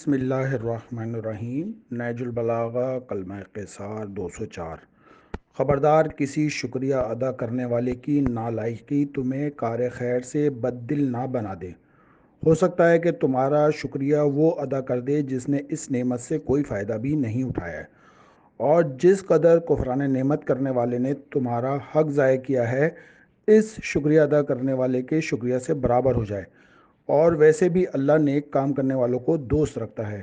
بسم اللہ الرحمن الرحیم۔ نہج البلاغہ کلمہ قیصار 204۔ خبردار، کسی شکریہ ادا کرنے والے کی نالائقی تمہیں کار خیر سے بد دل نہ بنا دے۔ ہو سکتا ہے کہ تمہارا شکریہ وہ ادا کر دے جس نے اس نعمت سے کوئی فائدہ بھی نہیں اٹھایا ہے، اور جس قدر کفران نعمت کرنے والے نے تمہارا حق ضائع کیا ہے اس شکریہ ادا کرنے والے کے شکریہ سے برابر ہو جائے۔ اور ویسے بھی اللہ نیک کام کرنے والوں کو دوست رکھتا ہے۔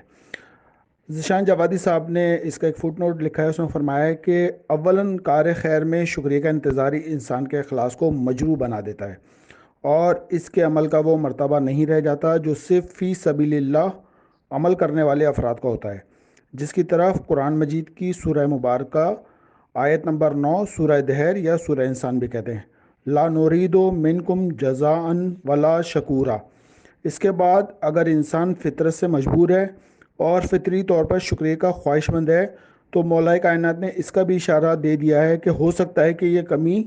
ذیشان جوادی صاحب نے اس کا ایک فٹ نوٹ لکھا ہے، اس میں فرمایا ہے کہ اولاً کار خیر میں شکریہ کا انتظاری انسان کے اخلاص کو مجروح بنا دیتا ہے، اور اس کے عمل کا وہ مرتبہ نہیں رہ جاتا جو صرف فی سبیل اللہ عمل کرنے والے افراد کا ہوتا ہے، جس کی طرف قرآن مجید کی سورہ مبارکہ آیت نمبر 9 سورہ دہر یا سورہ انسان بھی کہتے ہیں، لا نورید منکم جزاء ولا شکورا۔ اس کے بعد اگر انسان فطرت سے مجبور ہے اور فطری طور پر شکریہ کا خواہش مند ہے تو مولا کائنات نے اس کا بھی اشارہ دے دیا ہے کہ ہو سکتا ہے کہ یہ کمی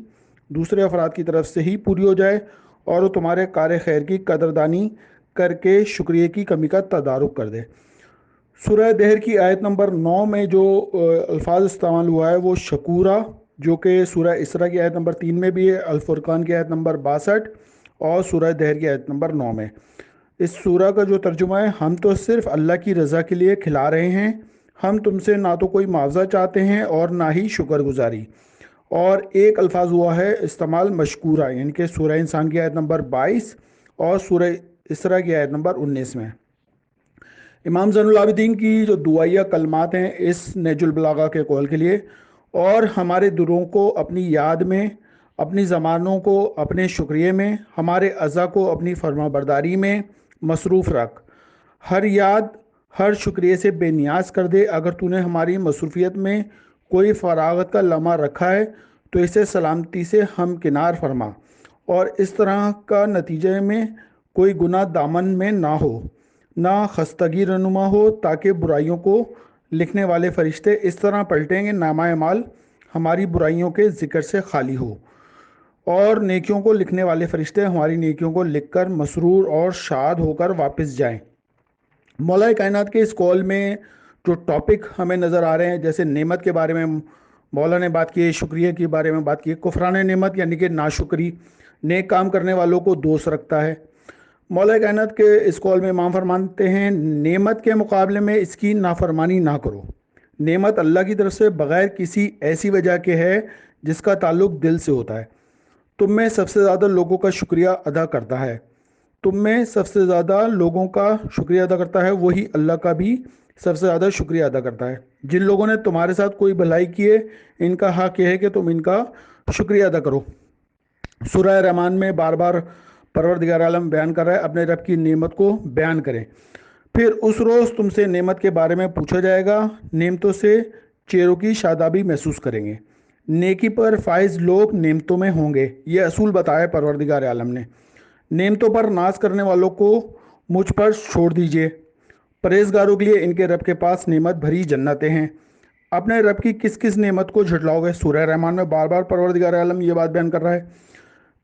دوسرے افراد کی طرف سے ہی پوری ہو جائے اور وہ تمہارے کار خیر کی قدردانی کر کے شکریہ کی کمی کا تدارک کر دے۔ سورہ دہر کی آیت نمبر 9 میں جو الفاظ استعمال ہوا ہے وہ شکورا، جو کہ سورہ اسراء کی آیت نمبر 3 میں بھی ہے، الفرقان کی آیت نمبر 62 اور سورہ دہر کی آیت نمبر 9 میں۔ اس سورہ کا جو ترجمہ ہے، ہم تو صرف اللہ کی رضا کے لیے کھلا رہے ہیں، ہم تم سے نہ تو کوئی معاوضہ چاہتے ہیں اور نہ ہی شکر گزاری۔ اور ایک الفاظ ہوا ہے استعمال مشکورہ، یعنی کہ سورہ انسان کی آیت نمبر 22 اور سورہ اسراء کی آیت نمبر 19 میں۔ امام زین العابدین کی جو دعائیہ کلمات ہیں اس نہج البلاغہ کے قول کے لیے، اور ہمارے دلوں کو اپنی یاد میں، اپنی زبانوں کو اپنے شکریہ میں، ہمارے اعضاء کو اپنی فرما برداری میں مصروف رکھ، ہر یاد ہر شکریہ سے بے نیاز کر دے۔ اگر تو نے ہماری مصروفیت میں کوئی فراغت کا لمحہ رکھا ہے تو اسے سلامتی سے ہمکنار فرما، اور اس طرح کا نتیجے میں کوئی گناہ دامن میں نہ ہو، نہ خستگی رنما ہو، تاکہ برائیوں کو لکھنے والے فرشتے اس طرح پلٹیں گے نامہ اعمال ہماری برائیوں کے ذکر سے خالی ہو، اور نیکیوں کو لکھنے والے فرشتے ہماری نیکیوں کو لکھ کر مسرور اور شاد ہو کر واپس جائیں۔ مولا کائنات کے اس قول میں جو ٹاپک ہمیں نظر آ رہے ہیں، جیسے نعمت کے بارے میں مولا نے بات کی ہے، شکریہ کے بارے میں بات کی ہے، کفران نعمت یعنی کہ ناشکری نیک کام کرنے والوں کو دوست رکھتا ہے۔ مولا کائنات کے اس قول میں امام فرماتے ہیں، نعمت کے مقابلے میں اس کی نافرمانی نہ کرو۔ نعمت اللہ کی طرف سے بغیر کسی ایسی وجہ کے ہے جس کا تعلق دل سے ہوتا ہے۔ تم میں سب سے زیادہ لوگوں کا شکریہ ادا کرتا ہے، تم میں سب سے زیادہ لوگوں کا شکریہ ادا کرتا ہے، وہی اللہ کا بھی سب سے زیادہ شکریہ ادا کرتا ہے۔ جن لوگوں نے تمہارے ساتھ کوئی بھلائی کی ہے ان کا حق یہ ہے کہ تم ان کا شکریہ ادا کرو۔ سورہ رحمان میں بار بار پروردگار عالم بیان کر رہا ہے اپنے رب کی نعمت کو بیان کریں۔ پھر اس روز تم سے نعمت کے بارے میں پوچھا جائے گا، نعمتوں سے چہروں کی شادابی محسوس کریں گے۔ نیکی پر فائز لوگ نعمتوں میں ہوں گے، یہ اصول بتایا پروردگار عالم نے۔ نعمتوں پر ناز کرنے والوں کو مجھ پر چھوڑ دیجئے، پرہیزگاروں کے لیے ان کے رب کے پاس نعمت بھری جنتیں ہیں۔ اپنے رب کی کس کس نعمت کو جھٹلاؤ گے؟ سورہ رحمان میں بار بار پروردگار عالم یہ بات بیان کر رہا ہے۔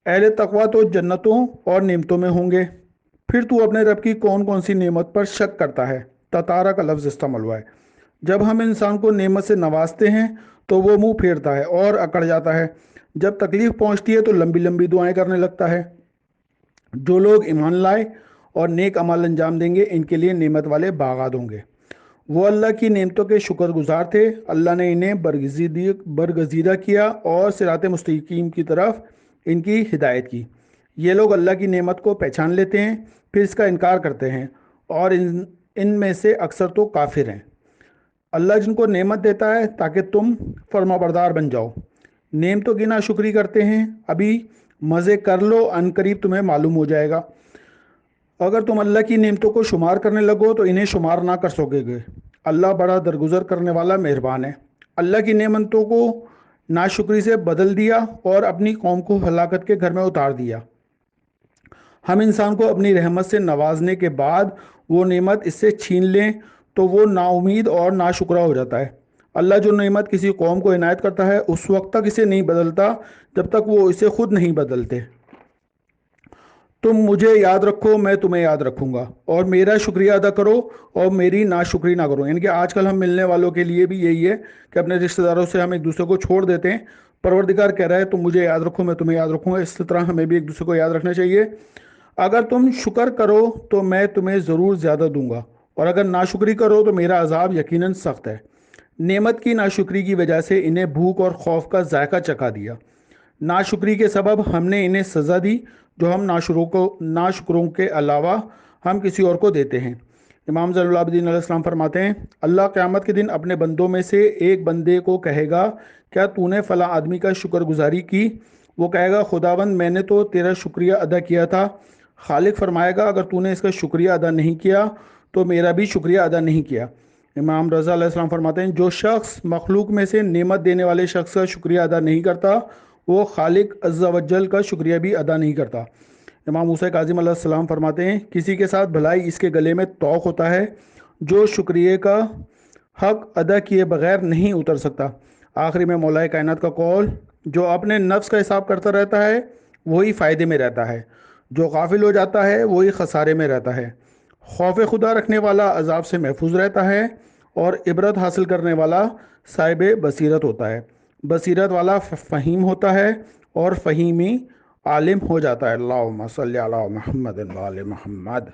اہل تقویٰ تو جنتوں اور نعمتوں میں ہوں گے۔ پھر تو اپنے رب کی کون کون سی نعمت پر شک کرتا ہے؟ تتارا کا لفظ استعمال ہوا ہے۔ جب ہم انسان کو نعمت سے نوازتے ہیں تو وہ منہ پھیرتا ہے اور اکڑ جاتا ہے، جب تکلیف پہنچتی ہے تو لمبی لمبی دعائیں کرنے لگتا ہے۔ جو لوگ ایمان لائے اور نیک عمل انجام دیں گے ان کے لیے نعمت والے باغات ہوں گے۔ وہ اللہ کی نعمتوں کے شکر گزار تھے، اللہ نے انہیں برگزیدہ کیا اور صراط مستقیم کی طرف ان کی ہدایت کی۔ یہ لوگ اللہ کی نعمت کو پہچان لیتے ہیں پھر اس کا انکار کرتے ہیں، اور ان میں سے اکثر تو کافر ہیں۔ اللہ جن کو نعمت دیتا ہے تاکہ تم فرما بردار بن جاؤ، نعمتوں کی ناشکری کرتے ہیں، ابھی مزے کر لو، ان قریب تمہیں معلوم ہو جائے گا۔ اگر تم اللہ کی نعمتوں کو شمار کرنے لگو تو انہیں شمار نہ کر سکو گے۔ اللہ بڑا درگزر کرنے والا مہربان ہے۔ اللہ کی نعمتوں کو ناشکری سے بدل دیا اور اپنی قوم کو ہلاکت کے گھر میں اتار دیا۔ ہم انسان کو اپنی رحمت سے نوازنے کے بعد وہ نعمت اس سے چھین لیں تو وہ نا امید اور ناشکرا ہو جاتا ہے۔ اللہ جو نعمت کسی قوم کو عنایت کرتا ہے اس وقت تک اسے نہیں بدلتا جب تک وہ اسے خود نہیں بدلتے۔ تم مجھے یاد رکھو میں تمہیں یاد رکھوں گا، اور میرا شکریہ ادا کرو اور میری ناشکری نہ کرو۔ یعنی کہ آج کل ہم ملنے والوں کے لیے بھی یہی ہے کہ اپنے رشتہ داروں سے ہم ایک دوسرے کو چھوڑ دیتے ہیں۔ پروردگار کہہ رہا ہے تم مجھے یاد رکھو میں تمہیں یاد رکھوں گا، اس طرح ہمیں بھی ایک دوسرے کو یاد رکھنا چاہیے۔ اگر تم شکر کرو تو میں تمہیں ضرور زیادہ دوں گا، اور اگر ناشکری کرو تو میرا عذاب یقیناً سخت ہے۔ نعمت کی ناشکری کی وجہ سے انہیں بھوک اور خوف کا ذائقہ چکھا دیا۔ ناشکری کے سبب ہم نے انہیں سزا دی جو ہم ناشکروں کے علاوہ ہم کسی اور کو دیتے ہیں۔ امام زین العابدین علیہ السلام فرماتے ہیں، اللہ قیامت کے دن اپنے بندوں میں سے ایک بندے کو کہے گا کیا تو نے فلاں آدمی کا شکر گزاری کی؟ وہ کہے گا خداوند میں نے تو تیرا شکریہ ادا کیا تھا۔ خالق فرمائے گا اگر تو نے اس کا شکریہ ادا نہیں کیا تو میرا بھی شکریہ ادا نہیں کیا۔ امام رضا علیہ السلام فرماتے ہیں، جو شخص مخلوق میں سے نعمت دینے والے شخص کا شکریہ ادا نہیں کرتا وہ خالق عز و جل کا شکریہ بھی ادا نہیں کرتا۔ امام موسیٰ کاظم علیہ السلام فرماتے ہیں، کسی کے ساتھ بھلائی اس کے گلے میں طوق ہوتا ہے جو شکریہ کا حق ادا کیے بغیر نہیں اتر سکتا۔ آخری میں مولا کائنات کا قول، جو اپنے نفس کا حساب کرتا رہتا ہے وہی فائدے میں رہتا ہے، جو غافل ہو جاتا ہے وہی خسارے میں رہتا ہے۔ خوف خدا رکھنے والا عذاب سے محفوظ رہتا ہے، اور عبرت حاصل کرنے والا صاحب بصیرت ہوتا ہے۔ بصیرت والا فہیم ہوتا ہے، اور فہیمی عالم ہو جاتا ہے۔ اللہم صلی علی محمد و آل محمد۔